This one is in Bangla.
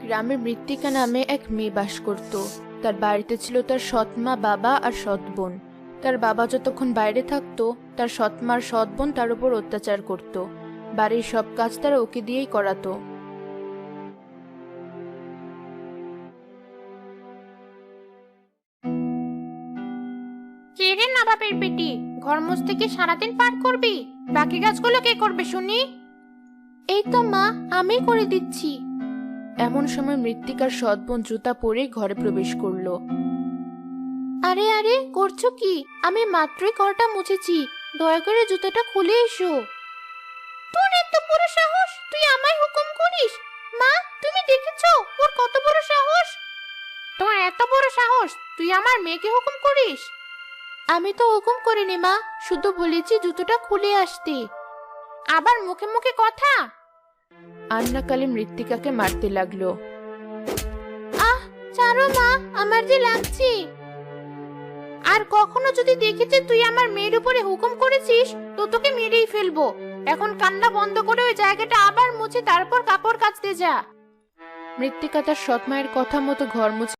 গ্রামে মৃত্তিকা নামে এক মেয়ে বাস করত। তার বাড়িতে ছিল তার সৎ মা, বাবা আর সৎ বোন। তার বাবা যতক্ষণ বাইরে থাকতো, তার সৎ মার সৎ বোন তার উপর অত্যাচার করত। বাড়ির সব কাজ তারা ওকে দিয়েই করাতো। কে রে নবাবের বেটি, ঘর মুছতে কি সারাদিন পার করবি? বাকি কাজগুলো কে করবে শুনি? এই তো মা, আমি করে দিচ্ছি। এমন সময় মৃত্তিকার সৎ বোন জুতা পরে ঘরে প্রবেশ করলো। আরে আরে, করছো কি? আমি মাত্রই ঘরটা মুছেছি, দয়া করে জুতাটা খুলে এসো। তোর এত বড় সাহস, তুই আমায় হুকুম করিস? মা, তুমি দেখেছো ওর কত বড় সাহস? তোর এত বড় সাহস, তুই আমার মেয়েকে হুকুম করিস? আমি তো হুকুম করিনি মা, শুধু বলেছি জুতোটা খুলে আসতে। আবার মুখে মুখে কথা। আন্নাকালী মৃত্তিকাকে মারতে লাগলো। আহ, ছাড়ো মা, আমার যে লাগছে। আর কখনো যদি দেখি যে তুই আমার মেয়ের উপরে হুকুম করেছিস, তো তোকে মেরেই ফেলবো। এখন কান্না বন্ধ করে ওই জায়গাটা আবার মুছে তারপর কাপড় কাচতে যা। মৃত্তিকা তার সৎ মায়ের কথা মতো ঘর মুছে